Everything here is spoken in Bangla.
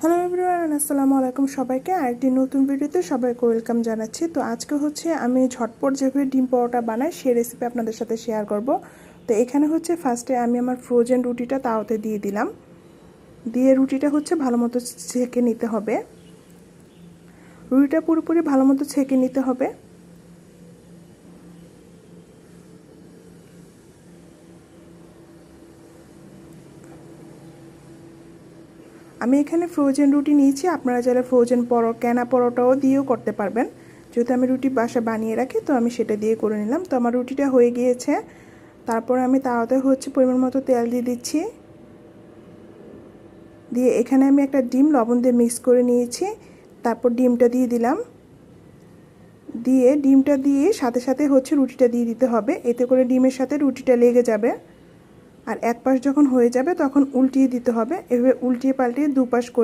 হ্যালো এভরিওয়ান, আসসালামু আলাইকুম সবাইকে। আরেকটি নতুন ভিডিওতে সবাইকে ওয়েলকাম জানাচ্ছি। তো আজকে হচ্ছে আমি ঝটপট যেভাবে ডিম পরোটা বানাই সেই রেসিপি আপনাদের সাথে শেয়ার করব। তো এখানে হচ্ছে ফার্স্টে আমি আমার ফ্রোজেন রুটিটা তাওতে দিয়ে দিলাম, দিয়ে রুটিটা হচ্ছে ভালো মতো ছেঁকে নিতে হবে। রুটিটা পুরোপুরি ভালো মতো ছেঁকে নিতে হবে। আমি এখানে ফ্রোজেন রুটি নিয়েছি, আপনারা চাইলে ফ্রোজেন কেনা পরোটাও দিয়েও করতে পারবেন। যেহেতু আমি রুটি বাসা বানিয়ে রাখি, তো আমি সেটা দিয়ে করে নিলাম। তো আমার রুটিটা হয়ে গিয়েছে। তারপর আমি তাওয়াতে হচ্ছে পরিমাণ মতো তেল দিয়ে দিচ্ছি, দিয়ে এখানে আমি একটা ডিম লবণ দিয়ে মিক্স করে নিয়েছি। তারপর ডিমটা দিয়ে দিলাম, দিয়ে ডিমটা দিয়ে সাথে সাথে হচ্ছে রুটিটা দিয়ে দিতে হবে, এতে করে ডিমের সাথে রুটিটা লেগে যাবে। আর এক পাশ যখন হয়ে যাবে তখন উল্টিয়ে দিতে হবে। এভাবে উল্টিয়ে পাল্টিয়ে দুপাশ করে